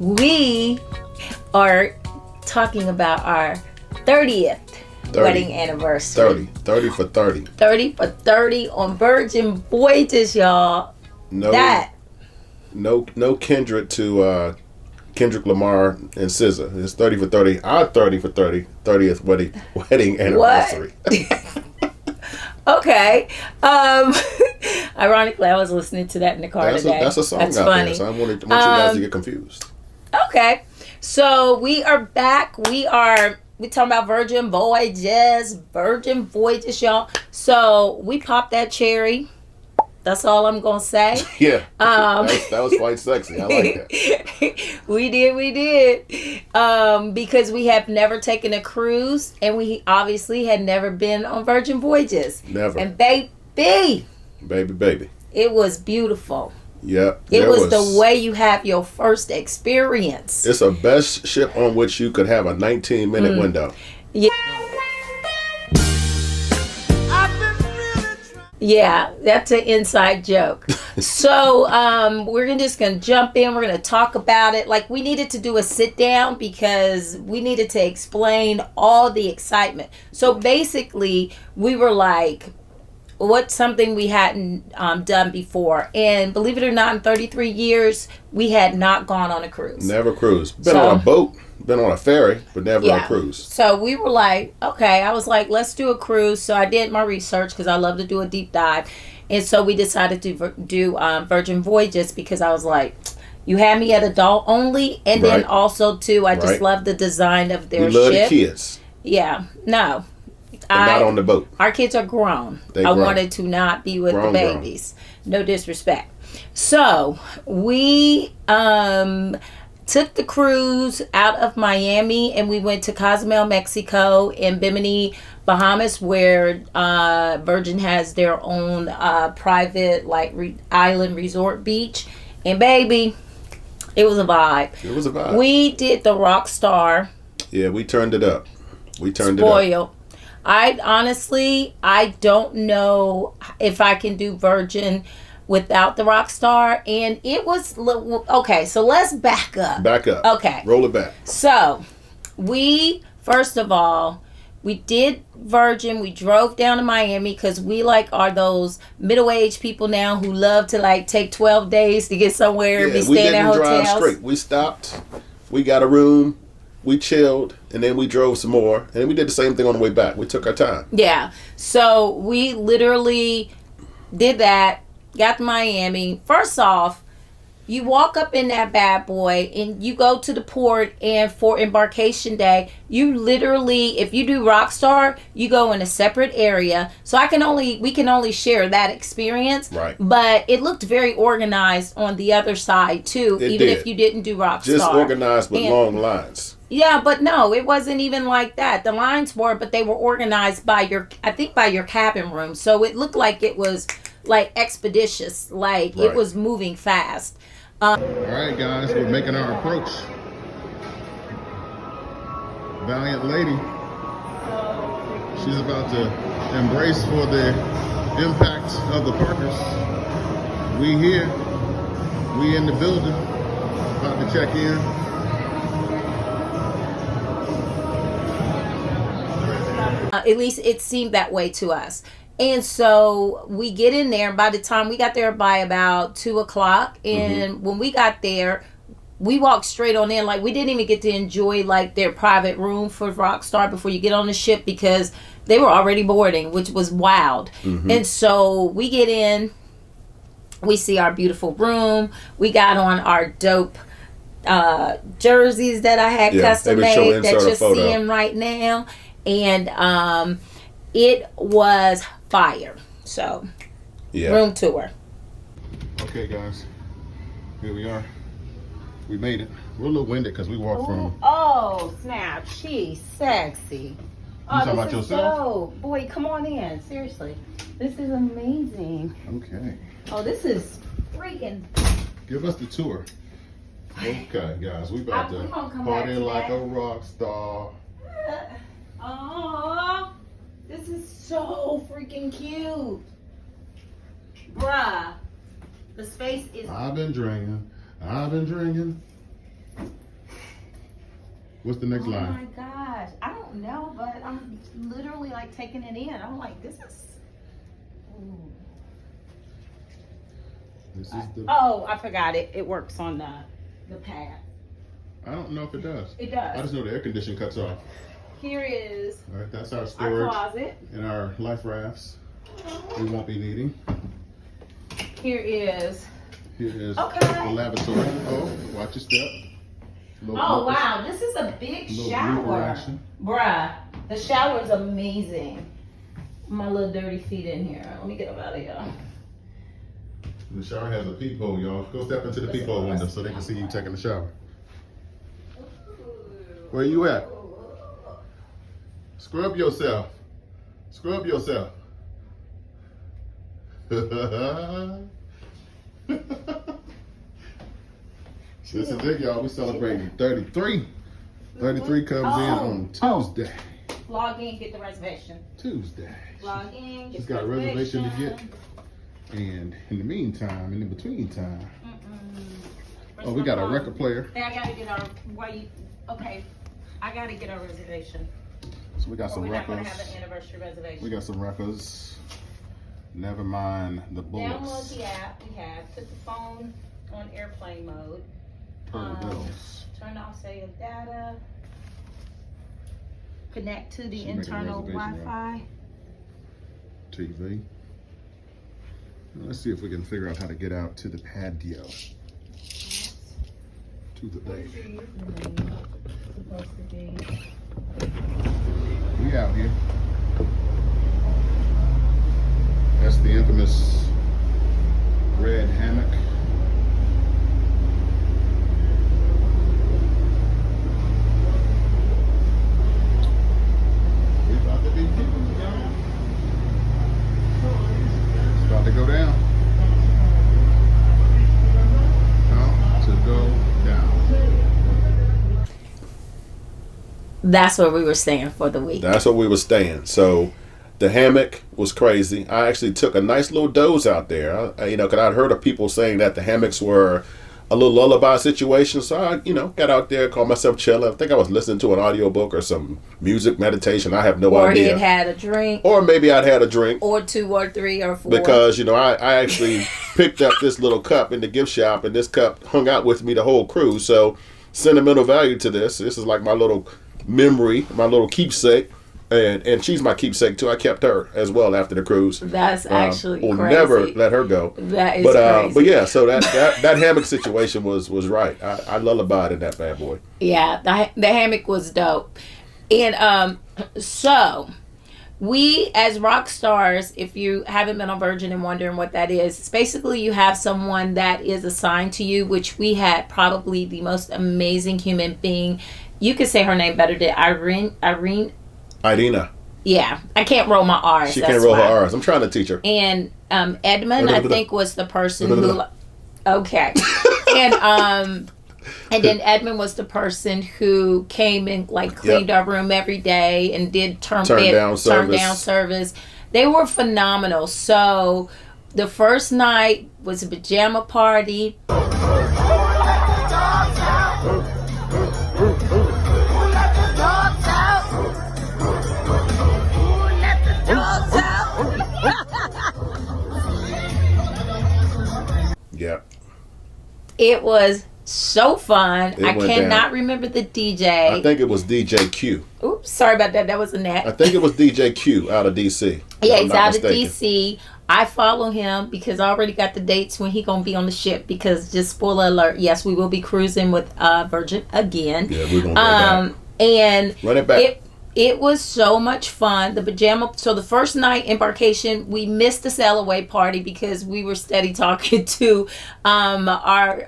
We are talking about our 30th wedding anniversary. 30 for 30. 30 for 30 on Virgin Voyages, y'all. No kindred to Kendrick Lamar and SZA. It's 30 for 30. Our 30 for 30. 30th wedding anniversary. Okay. Ironically, I was listening to that in the car today. That's a song That's out funny. there, so I want you guys to get confused. Okay. So we are back. We talking about Virgin Voyages, y'all. So we popped that cherry. That's all I'm gonna say. Yeah. That was quite sexy. I like that. We did. Because we have never taken a cruise, and we obviously had never been on Virgin Voyages. Never. And baby. It was beautiful. Yep. It was the way you have your first experience. It's a best ship on which you could have a 19-minute window. Yeah. Yeah, that's an inside joke. So we're just going to jump in. We're going to talk about it. Like, we needed to do a sit down because we needed to explain all the excitement. So basically, we were like, what's something we hadn't done before? And believe it or not, in 33 years, we had not gone on a cruise. Never cruised. Been on a boat, been on a ferry, but never a cruise. So we were like, okay, I was like, let's do a cruise. So I did my research because I love to do a deep dive. And so we decided to do Virgin Voyages because I was like, you had me at adult only. And then also, too, I just love the design of their ship. We love the kids. Yeah, no. Not on the boat. Our kids are grown. I wanted to not be with the babies. No disrespect. So we took the cruise out of Miami and we went to Cozumel, Mexico, and Bimini, Bahamas, where Virgin has their own private island resort beach. And baby, it was a vibe. It was a vibe. We did the Rockstar. Yeah, we turned it up. Spoiled. I don't know if I can do Virgin without the Rockstar. And it was, okay, so let's back up. Okay. Roll it back. So, first of all, we did Virgin. We drove down to Miami because we are those middle-aged people now who love to take 12 days to get somewhere and be staying at hotels. We didn't drive straight. We stopped. We got a room. We chilled, and then we drove some more, and then we did the same thing on the way back. We took our time. Yeah. So we literally did that, got to Miami. First off, you walk up in that bad boy, and you go to the port, and for embarkation day, you literally, if you do Rockstar, you go in a separate area. So we can only share that experience. Right. But it looked very organized on the other side, too, if you didn't do Rockstar. Just organized with long lines. Yeah, but no, it wasn't even like that. The lines were, but they were organized by your cabin room. So it looked like it was expeditious, it was moving fast. All right, guys, we're making our approach. Valiant lady. She's about to embrace for the impact of the Parkers. We here. We in the building. About to check in. At least it seemed that way to us. And so we get in there. By the time we got there by about 2:00, and when we got there, we walked straight on in. We didn't even get to enjoy their private room for Rockstar before you get on the ship because they were already boarding, which was wild. And so we get in, we see our beautiful room. We got on our dope jerseys that I had custom made that you're seeing right now. And it was fire. So, room tour. Okay, guys. Here we are. We made it. We're a little winded because we walked from... Oh, snap. She's sexy. You talking about yourself? So, boy, come on in. Seriously. This is amazing. Okay. Oh, this is freaking... Give us the tour. Okay, guys. We about to party like a rock star. Oh, this is so freaking cute. Bruh. The space is... I've been drinking. What's the next line? Oh my gosh, I don't know, but I'm literally like taking it in. I'm like, this is. Ooh. This is the. Oh, I forgot it. It works on the pad. I don't know if it does. It does. I just know the air condition cuts off. Here is All right, that's our our storage closet. and our life rafts. We won't be needing. Here is. Here is Okay. the lavatory. Oh, watch your step. Oh wow, this is a big shower. Bruh, the shower is amazing. My little dirty feet in here. Let me get them out of here. The shower has a peephole, y'all. Go step into the peephole window so they can see you taking the shower. Where you at? Scrub yourself. Scrub yourself. This is it, y'all. We celebrating 33. 33 comes in on Tuesday. Log in, get the reservation. Tuesday. Log in, get She's the got a reservation to get. And in the meantime, in the between time. Oh, we got a record player. Hey, I gotta get our, okay. I gotta get our reservation. So we got some We're not gonna records. have an anniversary reservation. We got some records. Never mind the bullets. Download the app we have. Put the phone on airplane mode. Pay the bills. Turn off cellular data. Connect to the Should make a internal reservation, Wi-Fi. TV. Let's see if we can figure out how to get out to the patio. To the lake. Supposed to be. We out here. That's the infamous red hammock. We about to be down. It's about to go down. About to go down. That's where we were staying for the week. That's where we were staying. So the hammock was crazy. I actually took a nice little doze out there. Because I'd heard of people saying that the hammocks were a little lullaby situation. So I, got out there, called myself chilling. I think I was listening to an audiobook or some music meditation. I have no Or idea. he had a drink. Or maybe I'd had a drink. Or 2 or 3 or 4. Because, I actually picked up this little cup in the gift shop, and this cup hung out with me the whole cruise. So sentimental value to this. This is like my little memory, my little keepsake. And she's my keepsake too. I kept her as well after the cruise. That's actually we'll crazy. never let her go. That is crazy. But yeah, so that hammock situation was right. I lullabied in that bad boy. Yeah, the hammock was dope. And so we as rock stars, if you haven't been on Virgin and wondering what that is, it's basically you have someone that is assigned to you, which we had probably the most amazing human being. You could say her name better than Irene. Irina. Yeah, I can't roll my R's. She can't roll her R's. I'm trying to teach her. And Edmund, I think, was the person who. Okay, and then Edmund was the person who came and cleaned our room every day and did turn down service. They were phenomenal. So the first night was a pajama party. Yeah. It was so fun. I cannot down. remember the DJ. I think it was DJ Q. Oops, sorry about that. That was a net. I think it was DJ Q out of DC. Yeah, he's out of DC. I follow him because I already got the dates when he gonna be on the ship. Because just spoiler alert, yes, we will be cruising with Virgin again. Yeah, we're gonna go back. And run it back. It was so much fun. The pajama. So the first night embarkation, we missed the sail away party because we were steady talking to our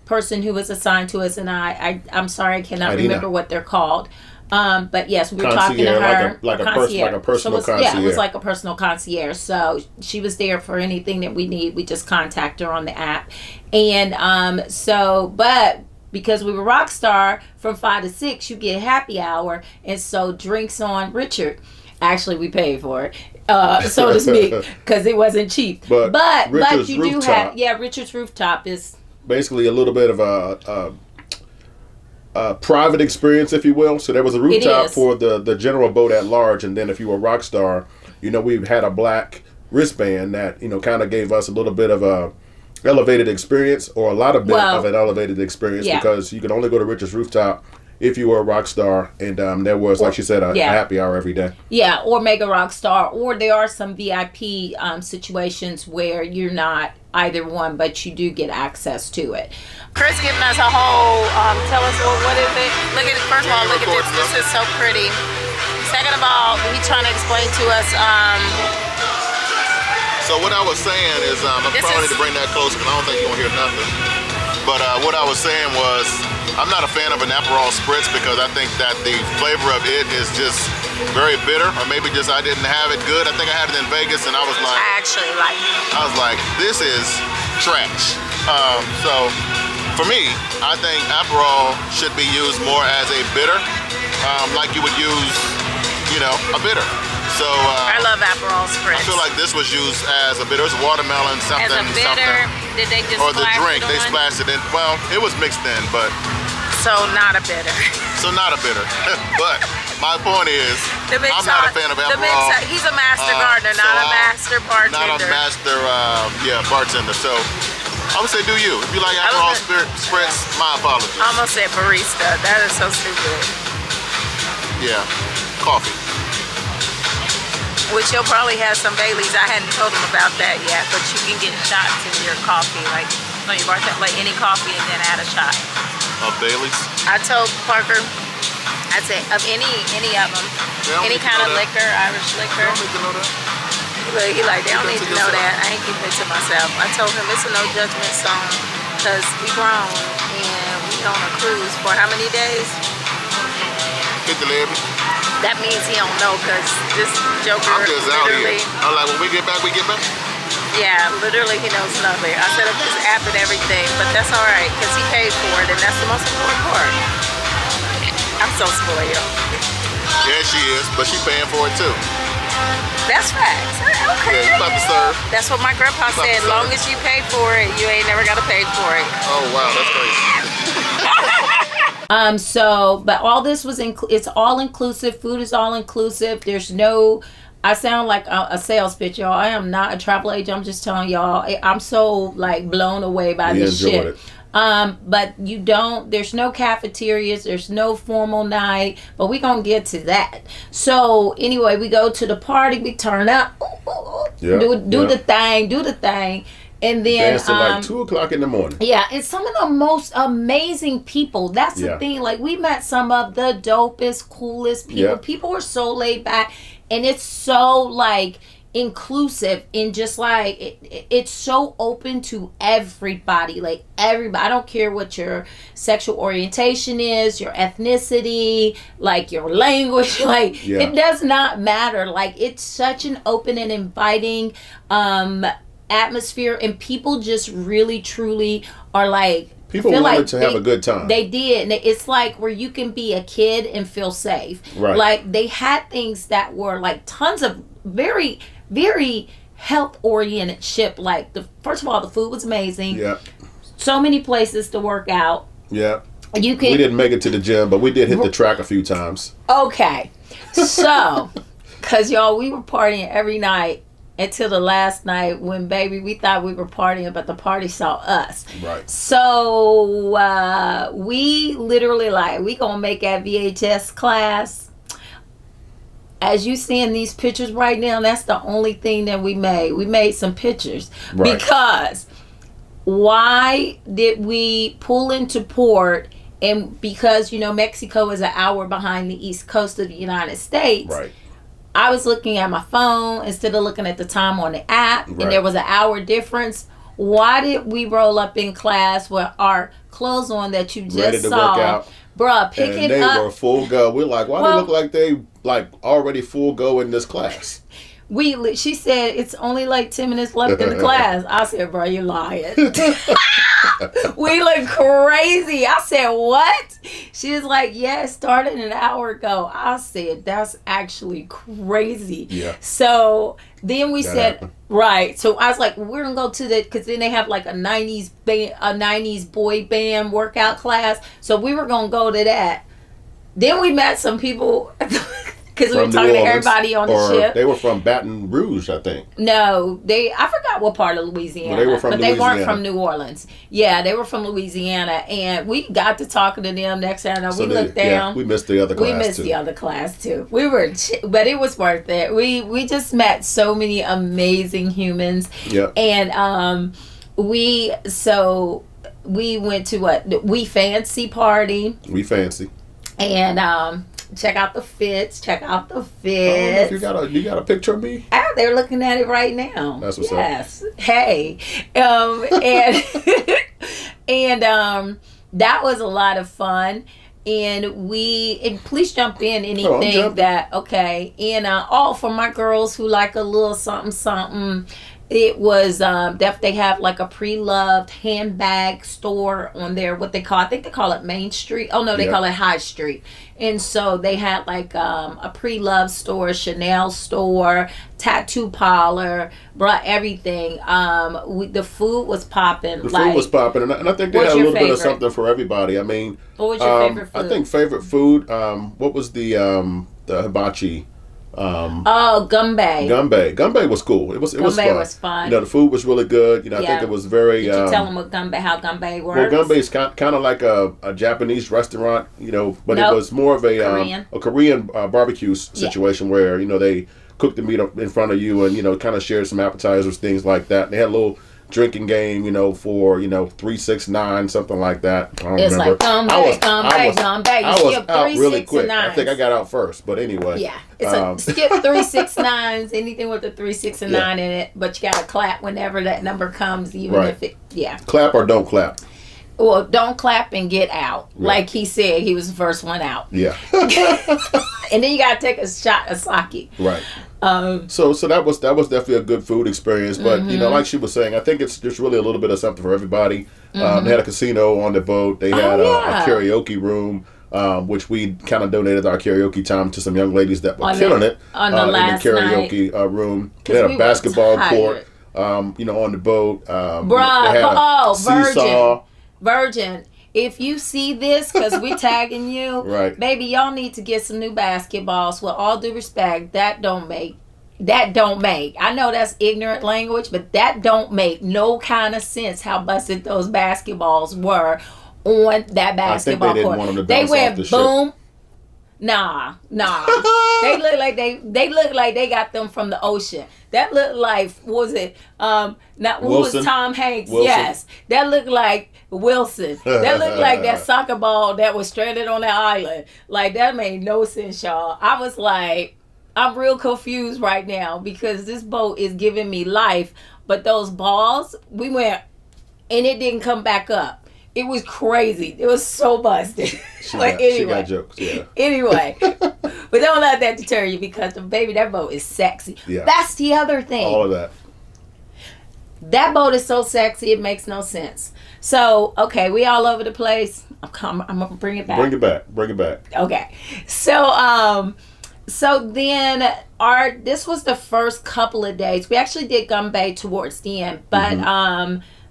person who was assigned to us, and I'm sorry, I cannot remember what they're called. But yes, we were talking to her. Like a personal concierge. Yeah, it was like a personal concierge. So she was there for anything that we need. We just contact her on the app. And but because we were Rockstar, from 5 to 6, you get happy hour. And so drinks on Richard. Actually, we paid for it, so to speak, because it wasn't cheap. But you do have, Richard's Rooftop is basically a little bit of private experience, if you will. So there was a rooftop is. for the general boat at large, and then if you were Rockstar, you know, we had a black wristband that, you know, kind of gave us a little bit of a elevated experience, or a lot of bit of an elevated experience, because you could only go to Rich's rooftop if you were a rock star, and there was, like she said, a happy hour every day. Yeah, or mega rock star, or there are some VIP situations where you're not either one, but you do get access to it. Chris giving us a whole, tell us what is it? Look at it. First of all, look at this. This is so pretty. Second of all, he's trying to explain to us. So what I was saying is, I probably need to bring that close because I don't think you won't hear nothing. But what I was saying was, I'm not a fan of an Aperol Spritz because I think that the flavor of it is just very bitter, or maybe just I didn't have it good. I think I had it in Vegas and I was like, I actually like it. I was like, this is trash. So for me, I think Aperol should be used more as a bitter, like you would use, you know, a bitter. So I love Aperol Spritz. I feel like this was used as a bitter. It was watermelon something. As a bitter, did they just or the drink? it They on? splashed it in. Well, it was mixed in, but So not a bitter. so not a bitter. But my point is, I'm not a fan of Aperol. He's a master gardener, not a master bartender. Not a master, bartender. So I would say, do you? If you like Aperol Spritz, my apologies. I almost said barista. That is so stupid. Yeah, coffee. Which he'll probably have some Baileys. I hadn't told him about that yet, but you can get shots in your coffee, like on your bartender, like any coffee, and then add a shot. Of Baileys? I told Parker, I said of any of them, any kind of liquor, Irish liquor. They don't need to know that. He like, they don't need to know that. I ain't keeping it to myself. I told him it's a no judgment song because we grown and we on a cruise for how many days? 50 11. That means he don't know because this joker I'm just out here. literally, I'm like, when we get back, we get back. yeah, literally he knows nothing. I set up his app and everything, but that's all right because he paid for it and that's the most important part. I'm so spoiled. Yeah, she is, but she paying for it too. That's facts. Okay. Yeah, you about to serve. That's what my grandpa said. As long as you pay for it, you ain't never got to pay for it. Oh, wow, that's crazy. But all this was it's all inclusive. Food is all inclusive. There's no, I sound like a sales pitch, y'all. I am not a travel agent. I'm just telling y'all, I'm so like blown away by this shit. But there's no cafeterias, there's no formal night, but we gonna get to that. So anyway, we go to the party, we turn up, do the thing. And then dance till like 2 o'clock in the morning. Yeah, and some of the most amazing people. That's the thing. Like, we met some of the dopest, coolest people. Yeah. People were so laid back, and it's so like inclusive and just like it's so open to everybody. Like everybody. I don't care what your sexual orientation is, your ethnicity, like your language. Like it does not matter. Like, it's such an open and inviting atmosphere, and people just really truly are like, people wanted to have a good time. They did, and it's like where you can be a kid and feel safe. Right. Like, they had things that were like tons of very, very health oriented shit. Like, first of all, the food was amazing. Yeah. So many places to work out. Yeah. We didn't make it to the gym, but we did hit the track a few times. Okay. So, cause y'all, we were partying every night until the last night when, baby, we thought we were partying, but the party saw us. Right. So we literally we gonna make that VHS class. As you see in these pictures right now, that's the only thing that we made. We made some pictures. Right. Because why did we pull into port? And because, Mexico is an hour behind the east coast of the United States. Right. I was looking at my phone instead of looking at the time on the app, and there was an hour difference. Why did we roll up in class with our clothes on that you just ready to saw? Work out. Bruh, picking and up. They were full go. We're like, why do they look like they already full go in this class? She said it's only like 10 minutes left in the class. I said, bro, you're lying. We look crazy. I said, what? She was like, yeah, it started an hour ago. I said, that's actually crazy. Yeah. So then we said, Right. So I was like, we're gonna go to the, because then they have like a '90s boy band workout class. So we were gonna go to that. Then we met some people because we were talking to everybody on the ship. They were from Baton Rouge, I think. No, I forgot what part of Louisiana. But they weren't from New Orleans. Yeah, they were from Louisiana, and we got to talking to them. Next time we looked down. Yeah, we missed the other class. We missed the other class too. But it was worth it. We just met so many amazing humans. Yeah. And we went to what? We Fancy party. We Fancy. And check out the fits. I don't know if you got a picture of me? They're looking at it right now. That's what's up. Yes. Hey. And and that was a lot of fun. And please jump in anything and for my girls who like a little something something. It was they have like a pre-loved handbag store on there, what they call, I think they call it Main Street. Oh no, they call it High Street. And so they had like a pre-loved store, Chanel store, tattoo parlor, brought everything. The food was popping. The food was popping, and I think they had a little bit of something for everybody. I mean, what was your favorite food? I think favorite food. What was the hibachi? Gumbay. Gumbay was cool. It was fun. Was fun. The food was really good. I think it was very. Did you tell them how Gumbay works? Well, Gumbay is kind of like a Japanese restaurant, but it was more of a Korean barbecue situation where they cooked the meat up in front of you and kind of shared some appetizers, things like that. And they had a little drinking game, for 369, something like that. I don't remember. Like Gumbay. I was out really quick. I think I got out first, but anyway. Yeah, it's skip 369s, anything with the 369 in it, but you gotta clap whenever that number comes, even if it. Clap or don't clap. Well, don't clap and get out. Right. Like he said, he was the first one out. Yeah. And then you gotta take a shot of sake. Right. So that was definitely a good food experience, but like she was saying, I think there's really a little bit of something for everybody. They had a casino on the boat. They had a karaoke room, which we kind of donated our karaoke time to some young ladies that were killing it on the last in the karaoke room. They had a basketball court, on the boat. They had a seesaw. Virgin. If you see this, because we tagging you, right, baby, y'all need to get some new basketballs. With all due respect, that don't make. I know that's ignorant language, but that don't make no kind of sense how busted those basketballs were on that basketball I think they didn't court. Want them to bounce went off the boom. Ship. Nah. They look like they got them from the ocean. That looked like, what was it? Who was Tom Hanks? Wilson. Yes. That looked like Wilson. That looked like that soccer ball that was stranded on the island. Like, that made no sense, y'all. I was like, I'm real confused right now because this boat is giving me life, but those balls, we went and it didn't come back up. It was crazy. It was so busted. She got jokes, yeah. Anyway, but don't let that deter you because that boat is sexy. Yeah. That's the other thing. All of that. That boat is so sexy, it makes no sense. So, okay, we all over the place. I'm going to bring it back. Bring it back. Okay. So then this was the first couple of days. We actually did Gumbay towards the end, but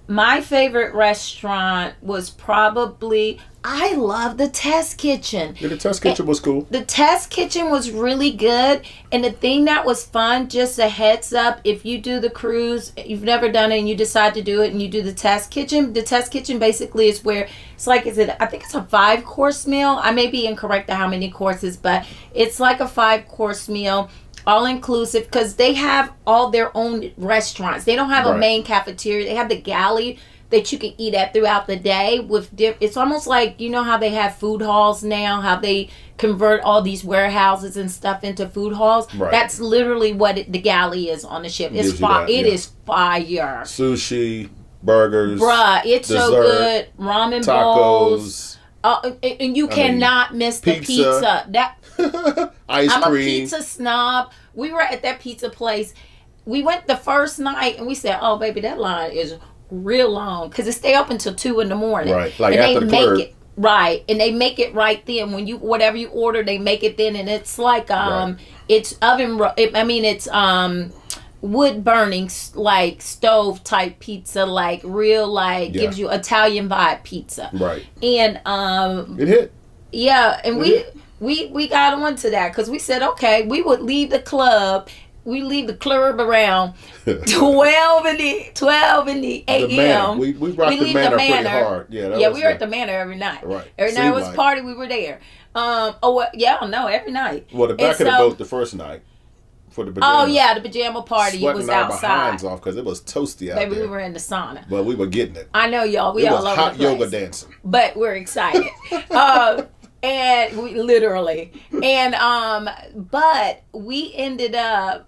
my favorite restaurant was probably, I love the Test Kitchen. Yeah, the Test Kitchen was cool. The Test Kitchen was really good. And the thing that was fun, just a heads up, if you do the cruise, you've never done it and you decide to do it and you do the Test Kitchen. The Test Kitchen basically is where, I think it's a 5-course meal. I may be incorrect on how many courses, but it's like a 5-course meal. All inclusive, because they have all their own restaurants. They don't have a main cafeteria. They have the galley that you can eat at throughout the day. It's almost like, how they have food halls now, how they convert all these warehouses and stuff into food halls. Right. That's literally what the galley is on the ship. It is fire. Sushi, burgers, it's dessert, so good. Ramen bowls. And you cannot miss the pizza. Ice cream. I'm a pizza snob. We were at that pizza place. We went the first night and we said, "Oh, baby, that line is real long because it stay up until 2 a.m. Right, like and after the clerk. And they make it right then. When whatever you order, they make it then, and it's like it's oven. It's wood burning, like stove type pizza, like real, like gives you Italian vibe pizza. Right. And it hit. Yeah, and we got onto that because we said, okay, we would leave the club. We leave the club around 12 in the a.m. We rocked the Manor pretty hard. Yeah, we were at the Manor every night. Right. Every night it was party, we were there. Every night. Well, the back of the boat the first night for the pajama. Oh yeah, the pajama party was outside. Sweating our behinds off because it was toasty out there. We were in the sauna. But we were getting it. I know, y'all. We it all was over hot the place. yoga dancing. But we're excited. And we literally. And but we ended up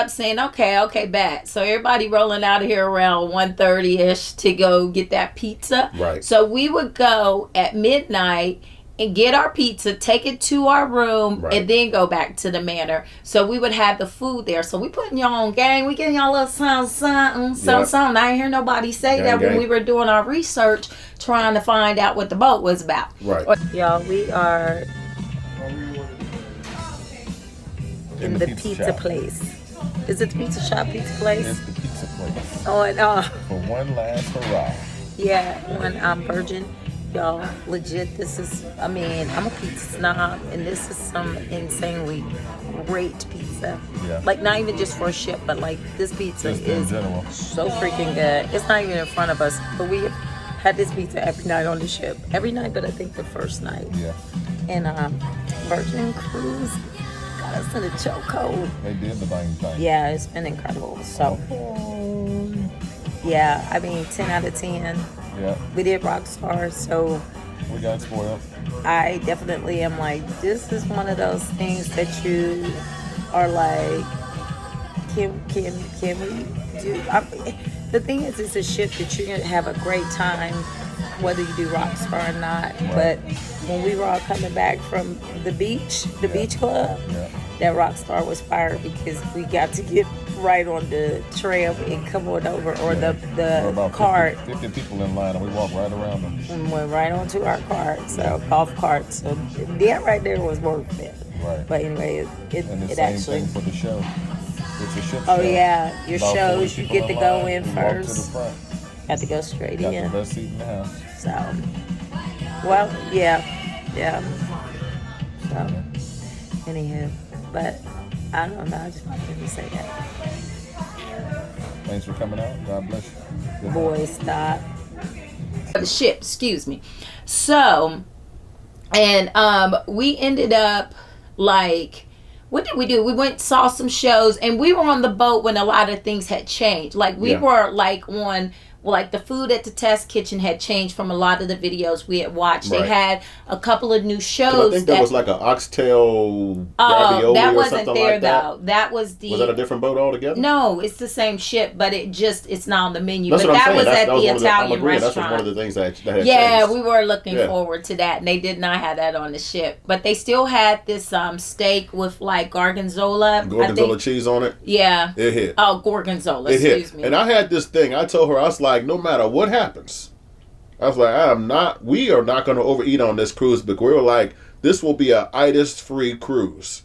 saying, okay, bet. So everybody rolling out of here around 1:30ish to go get that pizza. Right. So we would go at midnight and get our pizza, take it to our room, and then go back to the Manor. So we would have the food there. So we putting y'all on game. We getting y'all a little something. I ain't hear nobody say that when we were doing our research, trying to find out what the boat was about. Right. Y'all, we are in the pizza place. Is it the pizza shop, pizza place? It's the pizza place. Oh, and For one last hurrah. yeah, one virgin. Y'all, legit, this is, I'm a pizza snob, and this is some insanely great pizza. Yeah. Like, not even just for a ship, but like, this pizza Just in is general. so freaking good. It's not even in front of us, but we had this pizza every night on the ship. Every night, but I think the first night. Yeah. And Virgin Cruise got us in a chokehold. They did the dang thing. Yeah, it's been incredible. So, yeah, 10 out of 10. Yeah. We did Rockstar, so We got spoiled. I definitely am like, this is one of those things that you are like, can we do? The thing is, it's a ship that you're gonna have a great time, whether you do Rockstar or not. Right. But when we were all coming back from the beach club, that Rockstar was fire because we got to get right on the tram and come on over, or the about cart. 50 people in line, and we walked right around them. And went right onto our cart, so golf cart. So that right there was worth it. Right. But anyway, And the it same actually. thing for the show. It's a ship Oh show. yeah, your About 40 shows you people get to in go line. in We walked to the first. front. Have to go straight Got in. the best seat in the house. So, well, yeah. So, anywho, but I don't know. I just wanted to say that. Thanks for coming out. God bless you. Good night. Boy, stop. The ship, excuse me. So, and we ended up like, what did we do? We went saw some shows, and we were on the boat when a lot of things had changed. Like we were like on. Like the food at the test kitchen had changed from a lot of the videos we had watched. Right. They had a couple of new shows. I think there was like an oxtail ravioli that or wasn't something there like that. though. That was the. Was that a different boat altogether? No, it's the same ship, but it's not on the menu. That's but what I'm that saying. was That at was the one of Italian I'm agreeing. restaurant. That was one of the things that had yeah, changed. we were looking forward to that, and they did not have that on the ship. But they still had this steak with like gorgonzola. Gorgonzola cheese on it. Yeah. It hit. Oh, gorgonzola. It hit. Excuse me. And I had this thing. I told her, I was like, no matter what happens, I was like, we are not going to overeat on this cruise, but we were like, this will be a itis-free cruise.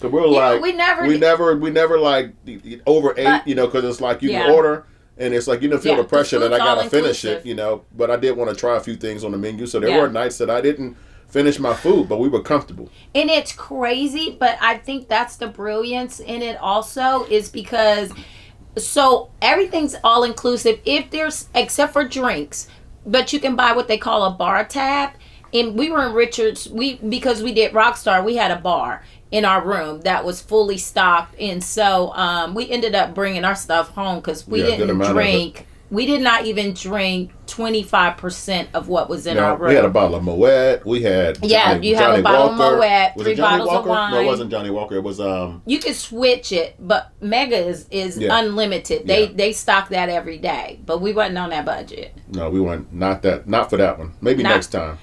So we were like, we never like overate, because it's like you can order, and it's like you don't feel the pressure that I got to finish it, but I did want to try a few things on the menu. So there were nights that I didn't finish my food, but we were comfortable. And it's crazy, but I think that's the brilliance in it also, is because so everything's all inclusive if there's, except for drinks, but you can buy what they call a bar tab. And we were in Richards, because we did Rockstar, we had a bar in our room that was fully stocked, and so we ended up bringing our stuff home because we didn't drink. We did not even drink 25% of what was in our room. We had a bottle of Moet. We had you have a bottle Walker. of Moet, Was 3 it Johnny bottles Walker? of wine. No, it wasn't Johnny Walker. It was You could switch it, but Mega is unlimited. They stock that every day, but we wasn't on that budget. No, we weren't. Not for that one. Maybe next time.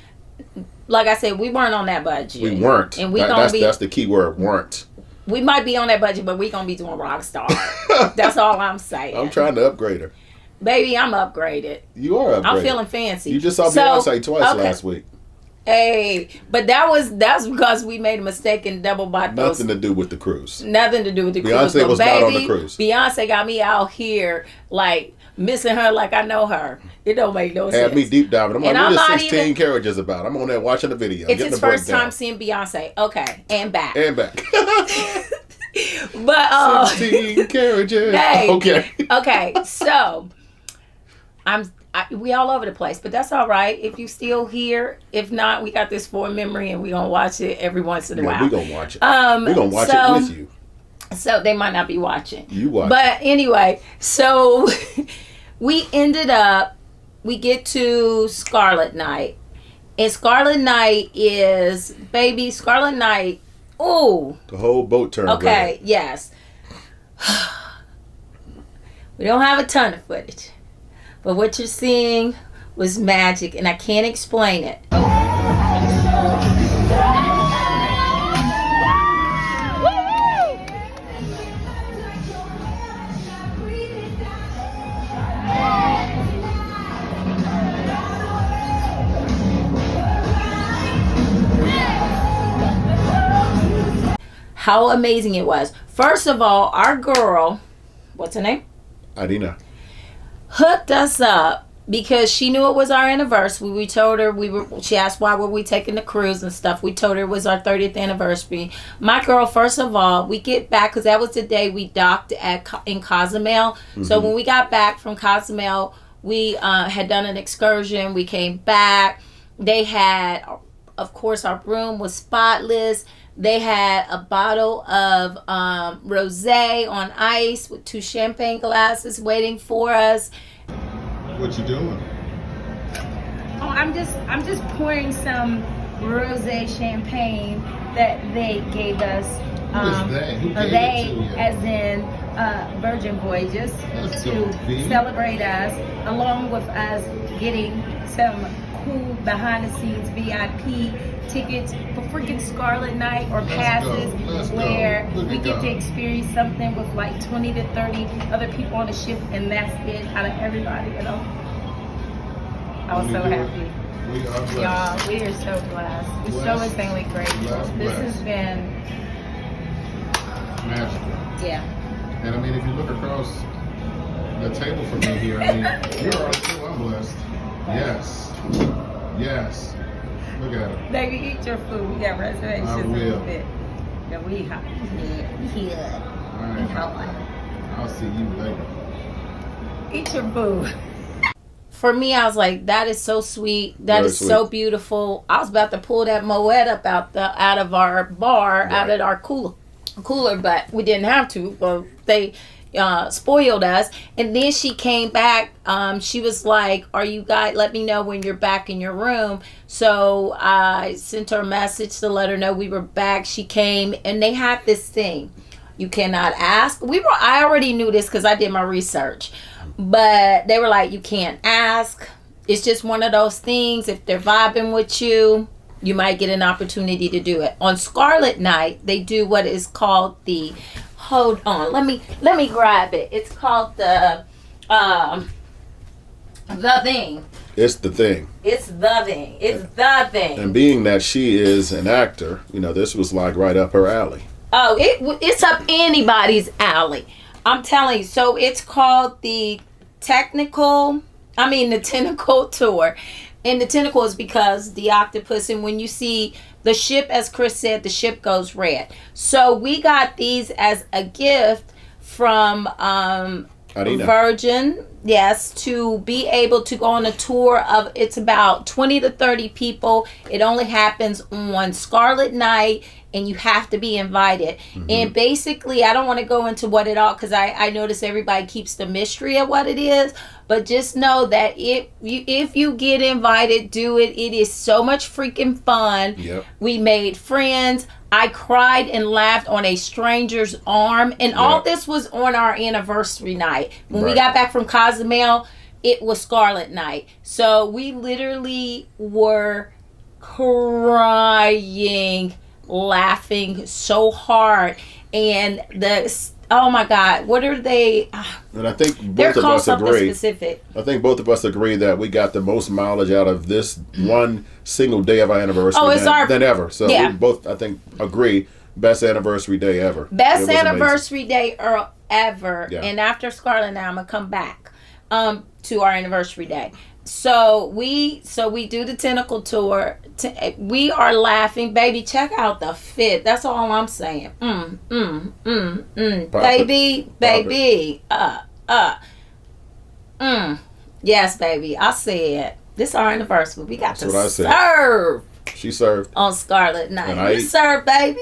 Like I said, we weren't on that budget. We weren't. And that's the key word, weren't. We might be on that budget, but we gonna be doing Rockstar. That's all I'm saying. I'm trying to upgrade her. Baby, I'm upgraded. You are upgraded. I'm feeling fancy. You just saw Beyonce twice last week. Hey, but that's because we made a mistake and double bought those. Nothing to do with the cruise. Nothing to do with the cruise. Beyonce was not on the Baby, cruise. Beyonce got me out here like missing her like I know her. It don't make no sense. Had me deep diving. I'm like, And what I'm is not 16 even- carriages about? I'm on there watching the video. It's getting his the first breakdown. time seeing Beyonce. Okay, and back. And back. But 16 carriages. Hey. Okay. So we all over the place, but that's all right. If you still here, if not, we got this for memory, and we gonna watch it every once in a while. We gonna watch it. We gonna watch it with you. So they might not be watching. You watch. But anyway, so we ended up. We get to Scarlet Night, and Scarlet Night is Scarlet Night. Ooh. The whole boat turned Okay. red. Yes. We don't have a ton of footage. But what you're seeing was magic, and I can't explain it. How amazing it was. First of all, our girl, what's her name? Adina. Hooked us up because she knew it was our anniversary. We told her she asked why were we taking the cruise and stuff. We told her it was our 30th anniversary. My girl, first of all, we get back because that was the day we docked in Cozumel. Mm-hmm. So when we got back from Cozumel, we had done an excursion. We came back. They had, of course, our room was spotless. They had a bottle of rosé on ice with 2 champagne glasses waiting for us. What you doing? Oh, I'm just pouring some rosé champagne that they gave us. Who is they? Who gave They, it to you? as in Virgin Voyages, Let's to go, V. celebrate us, along with us getting some cool behind-the-scenes VIP tickets for freaking Scarlet Night or passes where we get to experience something with like 20 to 30 other people on the ship, and that's it out of everybody, you know. I was so happy. We are blessed. Y'all, we are so blessed. We're so insanely grateful. This has been magical. Yeah. And I mean, if you look across the table from me here, I mean, you're already too, I'm blessed. Yes. Yes. Look at it. Baby, eat your food. We got reservations I in a will. little bit. Yeah, we hot. Yeah. All right. I'll see you later. Eat your food. For me, I was like, that is so sweet. That Very is so sweet. beautiful. I was about to pull that Moet up out of our bar, out Right. of our cooler, but we didn't have to. Well, they spoiled us. And then she came back. She was like, are you guys, let me know when you're back in your room. So I sent her a message to let her know we were back. She came, and they had this thing. You cannot ask. I already knew this because I did my research. But they were like, you can't ask. It's just one of those things. If they're vibing with you, you might get an opportunity to do it. On Scarlet Night, they do what is called the, hold on, let me grab it. It's called the thing. It's the thing. It's the thing. It's the thing. And being that she is an actor, this was like right up her alley. Oh, it's up anybody's alley. I'm telling you. So it's called the Tentacle Tour. And the tentacle is because the octopus, and when you see the ship, as Chris said, the ship goes red. So we got these as a gift from Adina. Virgin, yes, to be able to go on a tour of, it's about 20 to 30 people. It only happens on Scarlet Night, and you have to be invited. Mm-hmm. And basically, I don't want to go into what it all, because I notice everybody keeps the mystery of what it is. But just know that if you get invited, do it. It is so much freaking fun. Yep. We made friends. I cried and laughed on a stranger's arm. And all this was on our anniversary night. When we got back from Cozumel, it was Scarlet Night. So we literally were crying, laughing so hard. And Oh my God, what are they? And I think They're both of called us something agree. specific. I think both of us agree that we got the most mileage out of this one single day of our anniversary than ever. So yeah. we both, I think, agree. Best anniversary day ever. Best anniversary day ever. Yeah. And after Scarlett and I, I'm gonna come back to our anniversary day. So we do the tentacle tour. We are laughing, baby. Check out the fit. That's all I'm saying. Baby. Yes, baby. I said this our anniversary. We got to serve. She served on Scarlett night. You served, baby.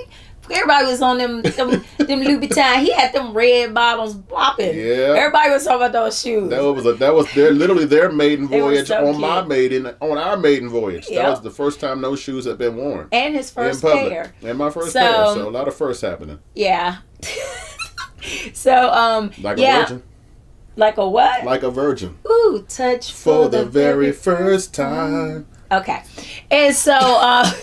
Everybody was on them Louboutin. He had them red bottoms popping. Yeah. Everybody was talking about those shoes. That was literally their maiden voyage on our maiden voyage. Yep. That was the first time those shoes had been worn. And his first pair. And my first pair. So a lot of firsts happening. Yeah. So like a virgin. Like a what? Like a virgin. Ooh, touch for the very first time. Okay. And so I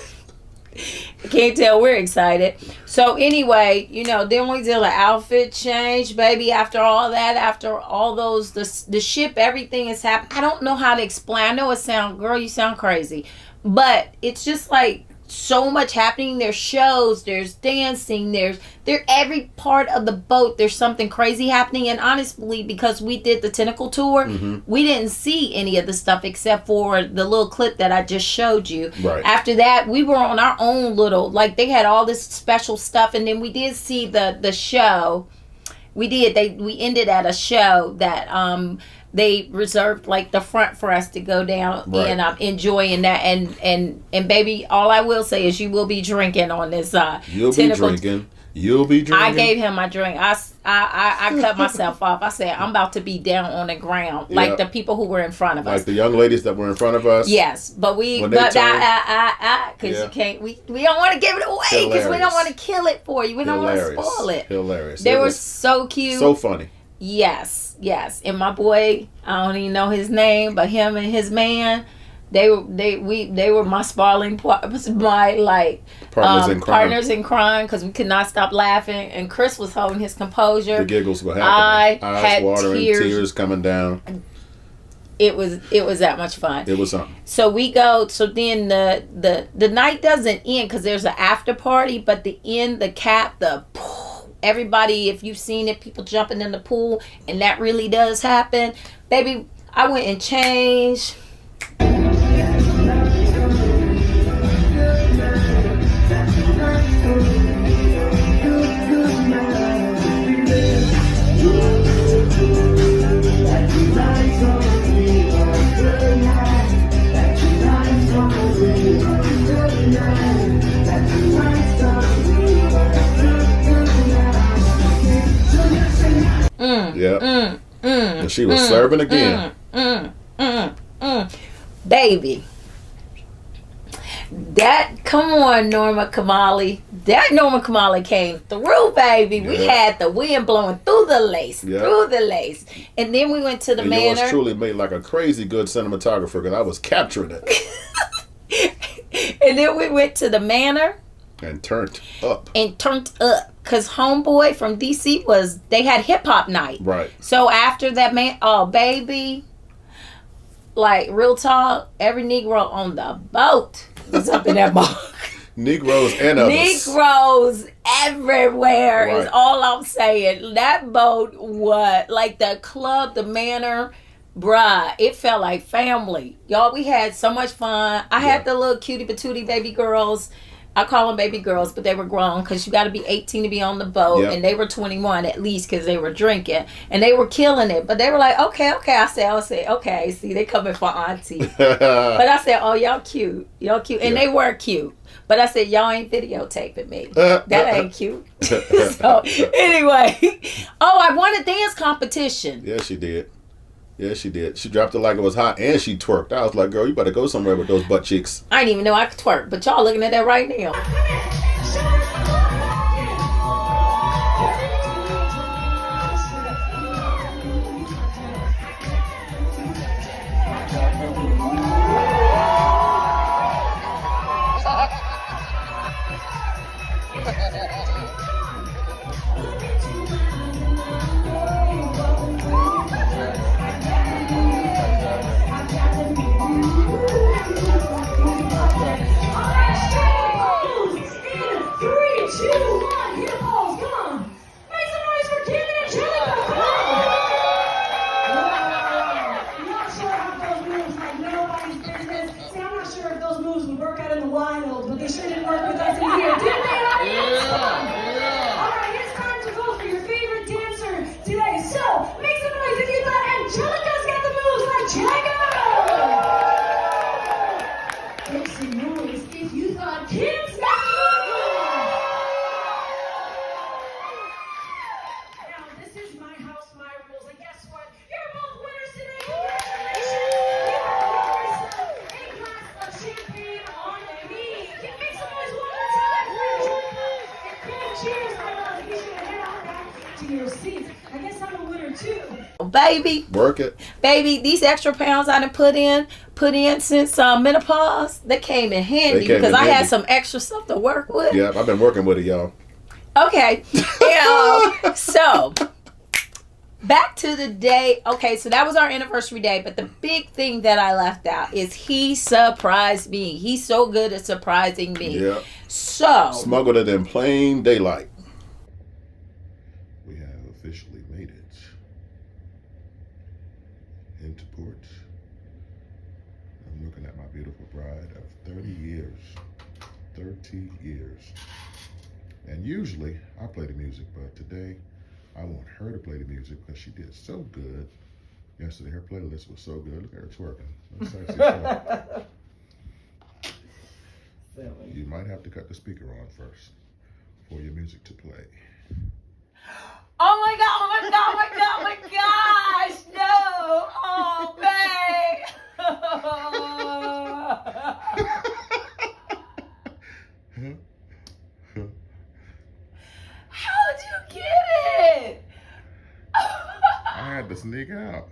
can't tell we're excited. So anyway, then we did an outfit change, baby. After all that, after all those, the ship, everything is happening. I don't know how to explain. I know you sound crazy, but it's just like so much happening. There's shows, there's dancing, there's every part of the boat. There's something crazy happening. And honestly, because we did the tentacle tour, we didn't see any of the stuff except for the little clip that I just showed you. Right. After that, we were on our own little, like they had all this special stuff, and then we did see the show. We ended at a show that they reserved like the front for us to go down, right. And I'm enjoying that. And baby, all I will say is you will be drinking on this. You'll be drinking. I gave him my drink. I cut myself off. I said I'm about to be down on the ground, like the people who were in front of us, like the young ladies that were in front of us. Yes, but because you can't. We don't want to give it away because we don't want to kill it for you. We don't want to spoil it. Hilarious. They were so cute, so funny. Yes. And my boy, I don't even know his name, but him and his man, they were my sparring partners in crime because we could not stop laughing, and Chris was holding his composure. The giggles were happening. I had watering, tears coming down. It was that much fun. It was something. So we go. So then the night doesn't end because there's an after party, but everybody, if you've seen it, people jumping in the pool, and that really does happen. Baby, I went and changed. And she was serving again. Baby. Come on, Norma Kamali. That Norma Kamali came through, baby. Yeah. We had the wind blowing through the lace. And then we went to the manor. Yours truly made like a crazy good cinematographer because I was capturing it. And then we went to the manor. And turned up. Because homeboy from DC they had hip hop night. Right. So after that, baby, like real talk, every Negro on the boat was up in that boat. Negroes and others. Negroes everywhere is all I'm saying. That boat, like the club, the manor, bruh, it felt like family. Y'all, we had so much fun. I had the little cutie patootie baby girls. I call them baby girls, but they were grown because you got to be 18 to be on the boat. Yep. And they were 21 at least because they were drinking. And they were killing it. But they were like, okay. I said, okay. See, they coming for auntie. But I said, oh, y'all cute. And they were cute. But I said, y'all ain't videotaping me. That ain't cute. So, anyway. Oh, I won a dance competition. Yeah, she did. She dropped it like it was hot, and she twerked. I was like, girl, you better go somewhere with those butt cheeks. I didn't even know I could twerk, but y'all looking at that right now. work out in the wild, but they sure didn't work with us in here, did they? All right, it's time to vote for your favorite dancer today. So, make some noise if you thought Angelica's got the moves like Jagger! Make some noise if you thought Kim's got the moves! Now, this is my house, my rules, and guess what? You're both winners today! Congratulations! You are yours a glass of champagne on me. Make some noise one more time for Angelica and Kim. Cheers! I love you. You should head on back to your seats. I guess I'm a winner too. Baby, Work it. baby, these extra pounds I done put in since menopause, they came in handy because I had some extra stuff to work with. Yeah, I've been working with it, y'all. Okay. Yeah. So, back to the day. Okay, so that was our anniversary day, but the big thing that I left out is he surprised me. He's so good at surprising me. Yeah. So, Smuggled it in plain daylight. We have officially made it into port. I'm looking at my beautiful bride of 30 years. 30 years. And usually I play the music, but today I want her to play the music because she did so good. Yesterday her playlist was so good. Look at her twerking. That's sexy stuff. You might have to cut the speaker on first for your music to play. oh my god, oh my god, oh my god, oh my gosh, no, oh babe. How'd you get it? I had to sneak out.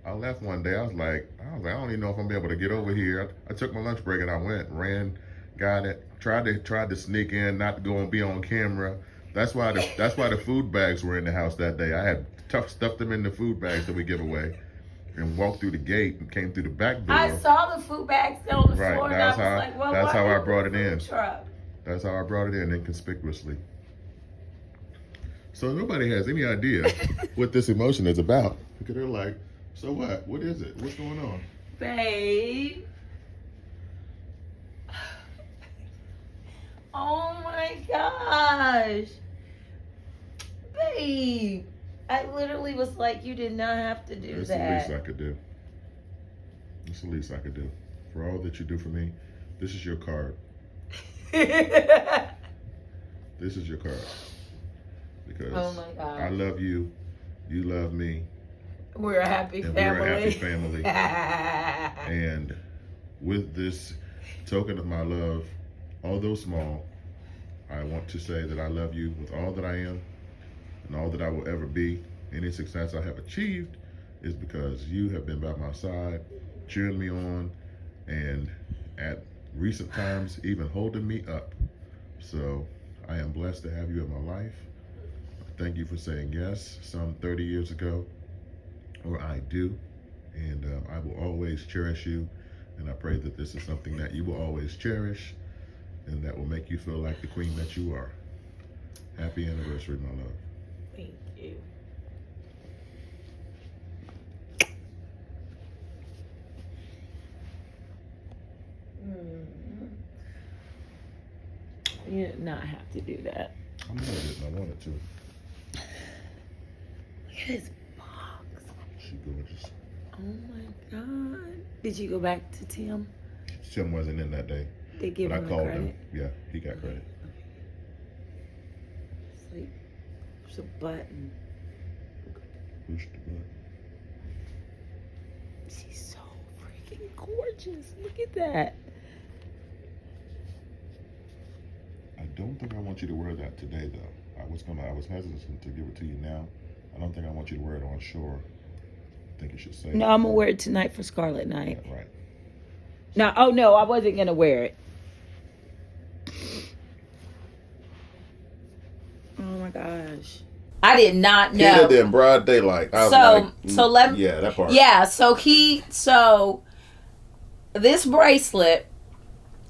I left one day. I was like, I don't even know if I'm gonna be able to get over here. I took my lunch break and I ran, got it, tried to sneak in, not to go and be on camera. That's why the food bags were in the house that day. I had stuffed them in the food bags that we give away, and walked through the gate and came through the back door. I saw the food bags on the Right, floor and that's I was how- like, well, that's why how I didn't brought the it in. food truck? That's how I brought it in inconspicuously. So nobody has any idea what this emotion is about. Because they're like, so what? What is it? What's going on? Babe. Oh my gosh. Babe. I literally was like, you did not have to do That's the that. least I could do. That's the least I could do. For all that you do for me, this is your card. This is your card. Because Oh my God. I love you. You love me. We're a happy And family. we're a happy family. And with this token of my love, although small, I want to say that I love you with all that I am and all that I will ever be. Any success I have achieved is because you have been by my side, cheering me on, and at recent times, even holding me up. So I am blessed to have you in my life. Thank you for saying yes some 30 years ago, or I do. And I will always cherish you. And I pray that this is something that you will always cherish and that will make you feel like the queen that you are. Happy anniversary, my love. Thank you. You did not have to do that. I'm glad I didn't. I wanted to. Look at his box. She gorgeous. Oh my God. Did you go back to Tim? Tim wasn't in that day. They give But I him called credit. him. Yeah, he got credit. Sleep. There's a button. Push the button. She's so freaking gorgeous. Look at that. I don't think I want you to wear that today, though. I was hesitant to give it to you now. I don't think I want you to wear it on shore. I think you should say. No, I'm gonna wear it tonight for Scarlet Night. Yeah, right. No, oh no, I wasn't gonna wear it. Oh my gosh. I did not know. Hit it in broad daylight. I was yeah, that part. Yeah, so this bracelet,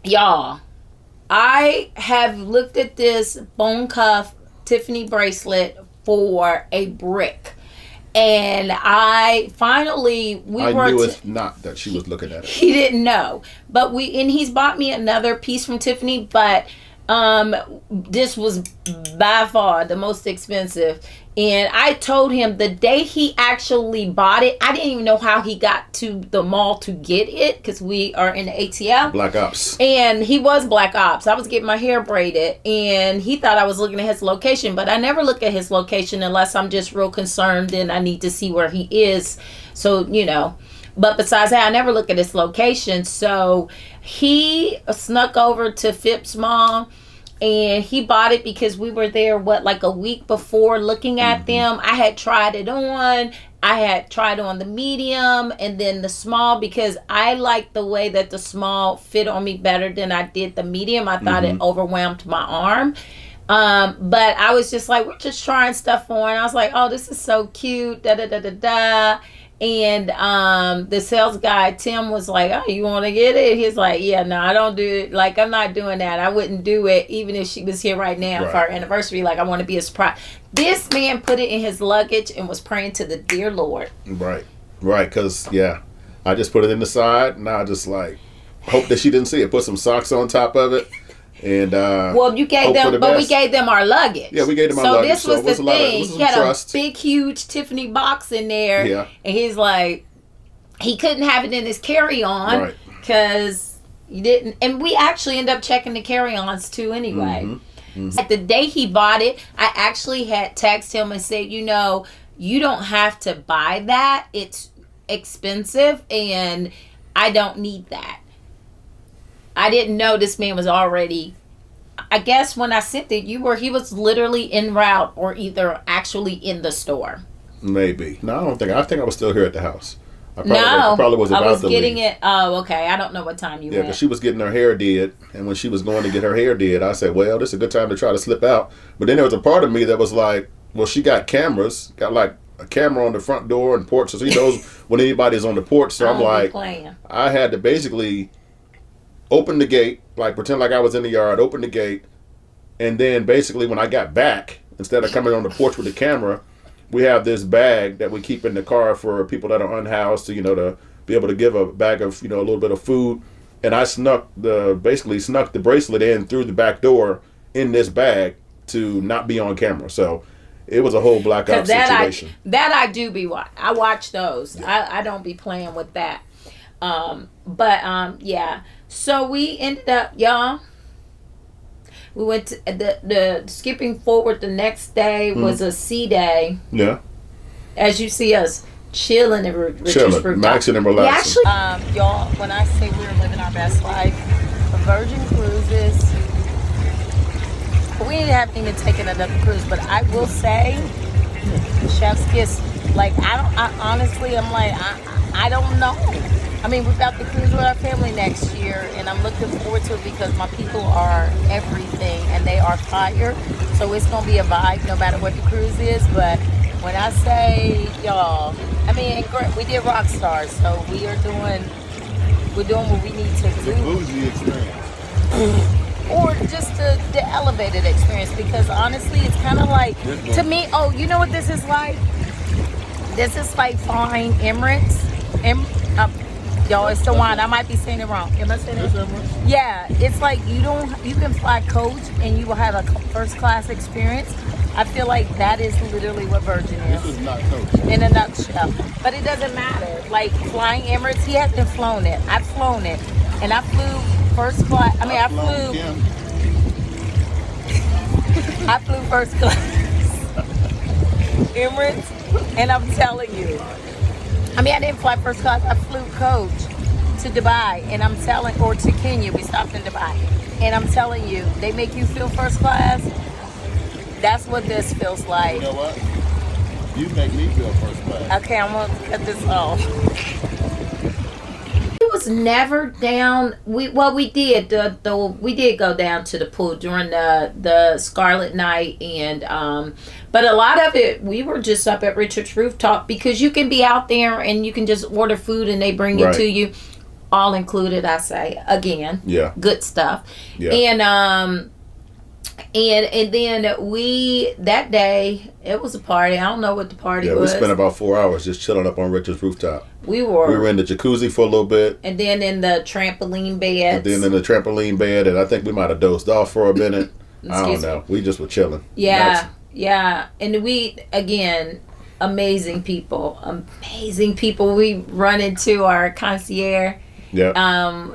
y'all, I have looked at this bone cuff Tiffany bracelet for a brick. And I finally I knew it not that she was looking at it. He didn't know, but he's bought me another piece from Tiffany, but this was by far the most expensive. And I told him the day he actually bought it, I didn't even know how he got to the mall to get it, because we are in the ATL. Black Ops. And he was Black Ops. I was getting my hair braided, and he thought I was looking at his location, but I never look at his location unless I'm just real concerned and I need to see where he is. So, you know. But besides that, I never look at his location. So he snuck over to Phipps Mall, and he bought it because we were there, like a week before looking at them. I had tried it on. I had tried on the medium and then the small, because I liked the way that the small fit on me better than I did the medium. I thought it overwhelmed my arm. But I was just like, we're just trying stuff on. I was like, oh, this is so cute. Da da da da da. And the sales guy, Tim, was like, oh, you want to get it? He's like, yeah, no, I don't do it. Like, I'm not doing that. I wouldn't do it even if she was here right now for our anniversary. Like, I want to be a surprise. This man put it in his luggage and was praying to the dear Lord. Right. Because, I just put it in the side, and I just, like, hope that she didn't see it. Put some socks on top of it. And well, you gave them, but we gave them our luggage. Yeah, we gave them our luggage. So this was the thing. He had a big, huge Tiffany box in there. Yeah. And he's like, he couldn't have it in his carry-on because he didn't. And we actually ended up checking the carry-ons too anyway. At the day he bought it, I actually had texted him and said, you know, you don't have to buy that. It's expensive and I don't need that. I didn't know this man was already, I guess when I sent it, he was literally en route or either actually in the store. Maybe. No, I think I was still here at the house. I probably was about to leave. I was getting it. Oh, okay. I don't know what time you went. Yeah, because she was getting her hair did. And when she was going to get her hair did, I said, well, this is a good time to try to slip out. But then there was a part of me that was like, well, she got cameras, got like a camera on the front door and porch. So he knows when anybody's on the porch. So I'm like, I had to basically open the gate, like pretend like I was in the yard, open the gate. And then basically when I got back, instead of coming on the porch with the camera, we have this bag that we keep in the car for people that are unhoused to, to be able to give a bag of, a little bit of food. And I basically snuck the bracelet in through the back door in this bag to not be on camera. So it was a whole Black Ops situation. I do be watch. I watch those. Yeah. I don't be playing with that. Yeah. So we ended up, y'all. We went to the skipping forward. The next day was a sea day. Yeah. As you see us chilling and maxing and relaxing. Actually, y'all, when I say we were living our best life, the Virgin Cruises, we haven't even taken another cruise, but I will say, chef's kiss. Like I honestly, I'm like I don't know. I mean, we've got the cruise with our family next year, and I'm looking forward to it because my people are everything, and they are fire. So it's going to be a vibe no matter what the cruise is. But when I say, y'all, I mean, we did Rockstar, so we're doing what we need to do. Bougie experience. Or just the elevated experience, because honestly, it's kind of like, to me, oh, you know what this is like? This is like flying Emirates. Y'all, it's the one. I might be saying it wrong. Am I saying it? Yeah, it's like you can fly coach and you will have a first class experience. I feel like that is literally what Virgin is. This is not coach. In a nutshell. But it doesn't matter. Like flying Emirates, he hasn't flown it. I've flown it. And I flew first class. I flew first class Emirates, and I'm telling you, I didn't fly first class. I flew coach to Dubai, and or to Kenya. We stopped in Dubai, and I'm telling you, they make you feel first class. That's what this feels like. You know what? You make me feel first class. Okay, I'm gonna cut this off. It was never down. We did we did go down to the pool during the Scarlet Night, and but a lot of it we were just up at Richard's Rooftop, because you can be out there and you can just order food and they bring it to you, all included. I say again, good stuff. Yeah. And And then we, that day, it was a party. I don't know what the party Yeah, was. we spent about 4 hours just chilling up on Richard's rooftop. We We were were. in the jacuzzi for a little bit, And then in the trampoline beds. and then in the trampoline bed, and I think we might have dozed off for a minute. I don't Excuse know. We just were chilling. Yeah, yeah. And we, again, amazing people. Amazing people. We run into our concierge. Yeah.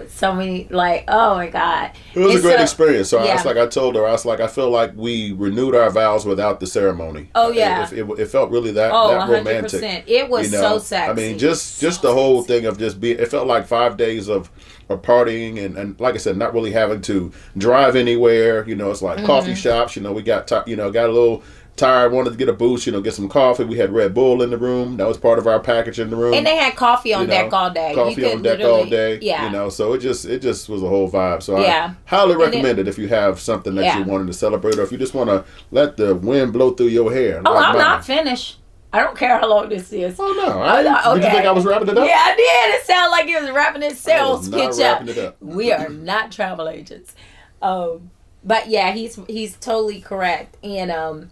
So many, like, oh my God. It was And a great so- experience. So yeah. I told her, I was like, I feel like we renewed our vows without the ceremony. Oh, yeah. It felt really that Oh, romantic. 100%. It was so sexy. I mean, just the whole thing of just being, it felt like 5 days of partying and like I said, not really having to drive anywhere. You know, it's like coffee shops. You know, we got, got a little tired, wanted to get a boost, get some coffee. We had Red Bull in the room. That was part of our package in the room. And they had coffee on deck all day. Coffee You on could deck all literally- day. Yeah. So it just was a whole vibe. So Yeah. I highly And then- recommend it if you have something that Yeah. you wanted to celebrate, or if you just want to let the wind blow through your hair. Oh, like I'm mine. not finished. I don't care how long this is. Oh no! Oh, Did you think I was wrapping it up? Yeah, I did. It sounded like it was wrapping itself. I was not wrapping it up. We are not travel agents. But yeah, he's totally correct. And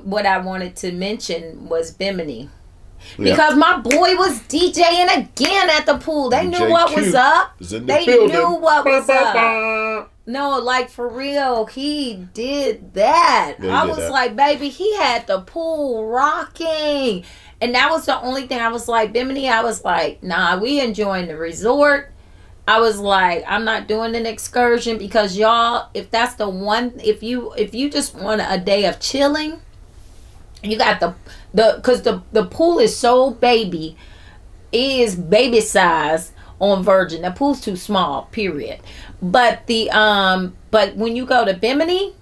what I wanted to mention was Bimini. Yeah. Because my boy was DJing again at the pool. They knew DJ what was Q up. is in the They building. knew what was Ba, ba, up. ba. No, like for real, he did that. Yeah, he I did was that. like, baby, he had the pool rocking. And that was the only thing I was like, Bimini, I was like, nah, we enjoying the resort. I was like, I'm not doing an excursion because y'all, if that's the one, if you just want a day of chilling, you got because the pool is so baby, it is baby size on Virgin. The pool's too small, period. But but when you go to Bimini,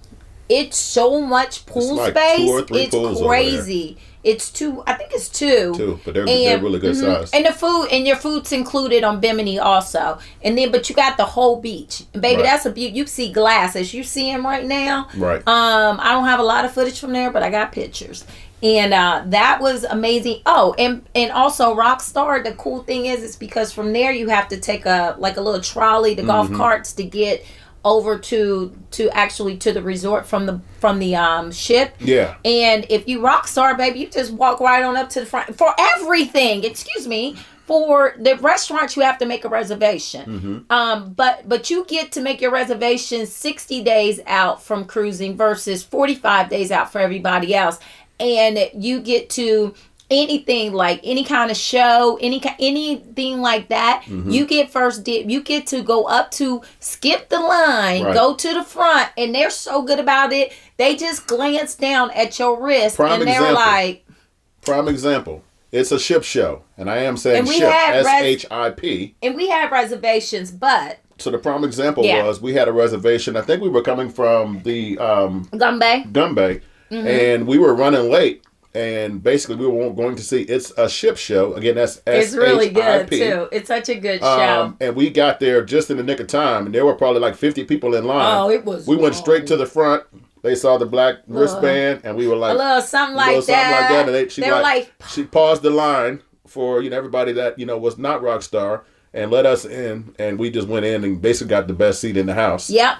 it's so much pool like space. 2 or 3 It's pools over crazy. It's two. I think it's two. 2, but they're really good size. And the food and your food's included on Bimini also. And then, but you got the whole beach, and baby, Right. that's a beauty. You see glass as you see him right now. Right. I don't have a lot of footage from there, but I got pictures. And that was amazing. Oh, and also Rockstar. The cool thing is because from there you have to take a little trolley, the golf carts to get over to the resort from the ship. Yeah. And if you Rockstar, baby, you just walk right on up to the front for everything. Excuse me. For the restaurants, you have to make a reservation. But you get to make your reservation 60 days out from cruising versus 45 days out for everybody else. And you get to anything like any kind of show, anything like that. You get first dip. You get to go up to skip the line, Right. go to the front, and they're so good about it. They just glance down at your wrist Prime and they're example. like, Prime example. It's a ship show, and I am saying And we ship, had SHIP. and we have reservations, but So the prime example Yeah. was we had a reservation. I think we were coming from the Gumbe. Gumbay, and we were running late. And basically, we were going to see It's a Ship Show. Again, that's SHIP. It's really good too. It's such a good show. And we got there just in the nick of time, and there were probably like 50 people in line. Oh, it was We went long. straight to the front. They saw the black wristband, and we were like, A little something like that. And They were like, she paused the line for everybody that was not Rockstar, and let us in, and we just went in and basically got the best seat in the house. Yep.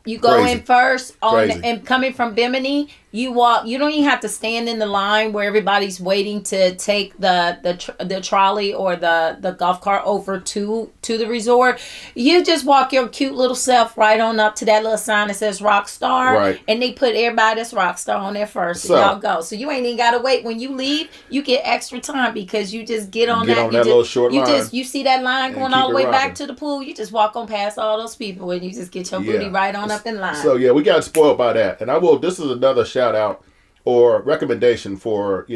You go Crazy. in first Crazy. and coming from Bimini, you walk. You don't even have to stand in the line where everybody's waiting to take the trolley or the golf cart over to the resort. You just walk your cute little self right on up to that little sign that says Rockstar, Right. and they put everybody that's Rockstar on there first. So- and y'all go. So you ain't even gotta wait. When you leave, you get extra time because you just get on Get that. on that little short you line you see that line going and all keep the way it back rocking. to the pool. You just walk on past all those people and you just get your booty Yeah. right on up in line. So yeah, we got spoiled by that. And this is another shout out or recommendation for,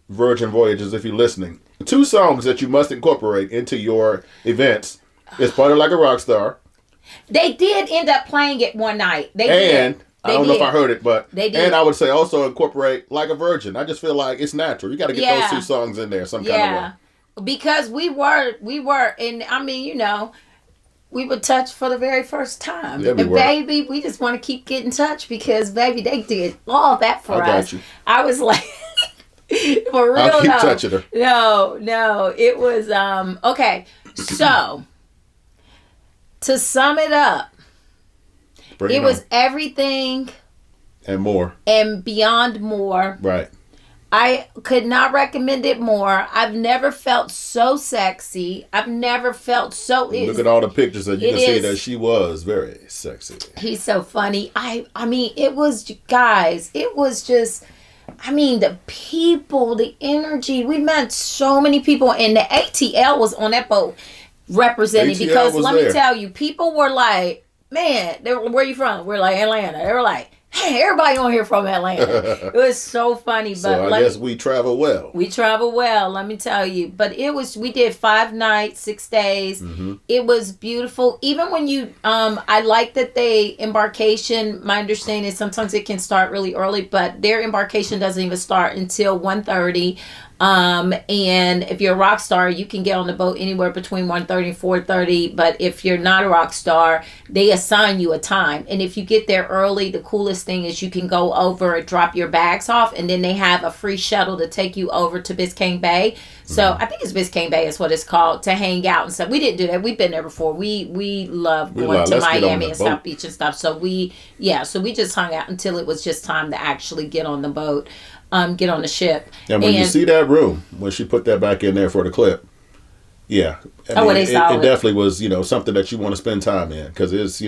Virgin Voyages if you're listening. 2 songs that you must incorporate into your events is Party Like a Rockstar. They did end up playing it one night. They And did. I don't know if I heard it, but They did. and I would say also incorporate Like a Virgin. I just feel like it's natural. You got to get Yeah. those 2 songs in there some kind of way. Yeah. Because we were, and I mean, we were touched for the very first time. Yeah, we and were. baby, we just want to keep getting touched because baby, they did all that for I got us. you. I was like, for real. I'll keep no. touching her. No, it was okay. So to sum it up, Bring It it was on. everything And more. and beyond more. Right. I could not recommend it more. I've never felt so sexy. I've never felt so. Look at all the pictures, and you it can see is- that she was very sexy. He's so funny. I mean, it was, guys, it was just, I mean, the people, the energy. We met so many people, and the ATL was on that boat representing, ATL because was let there. me tell you, people were like, man, where you from? We're like, Atlanta. They were like, hey, everybody on here from Atlanta. It was so funny. But So I guess we travel well. we travel well, let me tell you. But we did 5 nights, 6 days. Mm-hmm. It was beautiful. Even when you, I like that embarkation, my understanding is sometimes it can start really early, but their embarkation doesn't even start until 1:30. And if you're a rock star, you can get on the boat anywhere between 1:30 and 4:30. But if you're not a rock star, they assign you a time. And if you get there early, the coolest thing is you can go over and drop your bags off, and then they have a free shuttle to take you over to Biscayne Bay. So I think it's Biscayne Bay is what it's called, to hang out and stuff. We didn't do that. We've been there before. We love going to let's get on Miami that and boat. South Beach and stuff. So we just hung out until it was just time to actually get on the boat, get on the ship. And when you see that room, when she put that back in there for the clip, yeah. I mean, they saw it it. definitely was, something that you want to spend time in, because it's,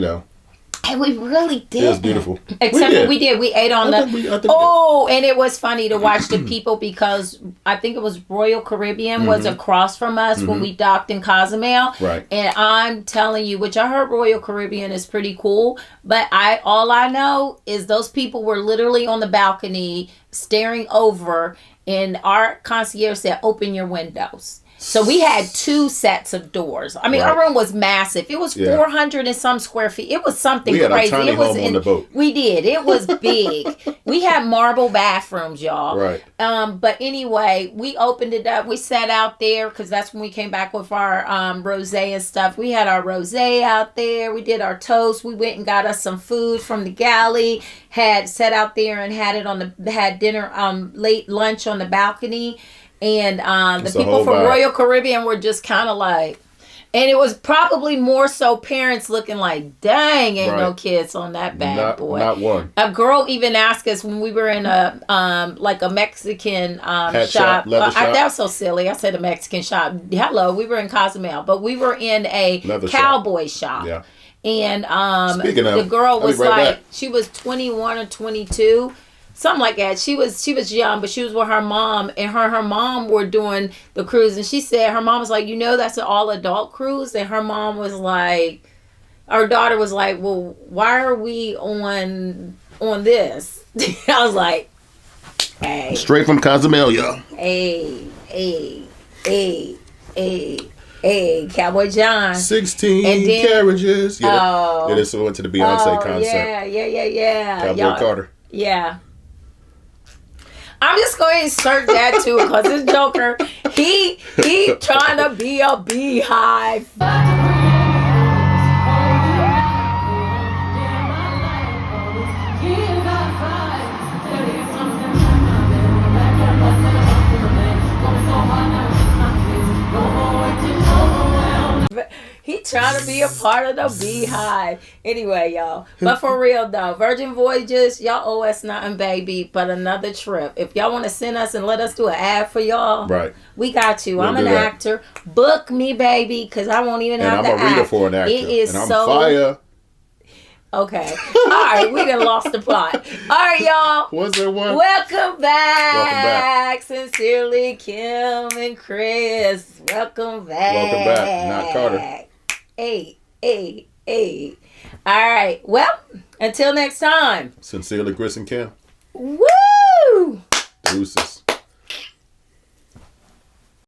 And we really did. it was beautiful. Except for we did. We ate on I the. think And it was funny to watch the people, because I think it was Royal Caribbean was across from us when we docked in Cozumel. Right. And I'm telling you, which I heard Royal Caribbean is pretty cool, but all I know is those people were literally on the balcony staring over, and our concierge said, "Open your windows." So we had 2 sets of doors. I mean, Right. our room was massive. It was 400 and some square feet. It was something We had crazy. a tiny It was home on the boat. We did. It was big. We had marble bathrooms, y'all. Right. But anyway, we opened it up. We sat out there, because that's when we came back with our rosé and stuff. We had our rosé out there. We did our toast. We went and got us some food from the galley. Had sat out there and had dinner, late lunch on the balcony. And the It's a people whole from vibe. Royal Caribbean were just kind of like, and it was probably more so parents looking like, dang, ain't no Right. kids on that bad boy. Not one. A girl even asked us when we were in a like a Mexican Hat shop. leather shop. That was so silly. I said a Mexican shop. Hello, we were in Cozumel, but we were in a Leather shop. cowboy shop. Yeah. And Speaking of, the girl I'll be was right like, back. she was 21 or 22. Something like that. She was young, but she was with her mom, and her mom were doing the cruise. And she said her mom was like, that's an all adult cruise. And her mom was like, our daughter was like, well, why are we on this? I was like, hey, Straight from Cozumel, y'all. hey, Cowboy John. 16 And then- carriages. Yeah. Oh. Yeah, this went to the Beyonce concert. Yeah. Cowboy Y'all- Carter. Yeah. I'm just going to insert that too, because this Joker, he trying to be a beehive. He trying to be a part of the beehive. Anyway, y'all. But for real though, Virgin Voyages, y'all owe us nothing, baby, but another trip. If y'all want to send us and let us do an ad for y'all, Right. we got you. We'll I'm do an that. actor. Book me, baby, because I won't even And have I'm to a reader act. for an actor. It is and I'm so fire. okay. All right, we done lost the plot. All right, y'all. Was there one? Welcome back. Welcome back. Sincerely, Kim and Chris. Welcome back. Welcome back. Not Carter. Hey. All right. Well, until next time. Sincerely, Chris and Kim. Woo! Deuces.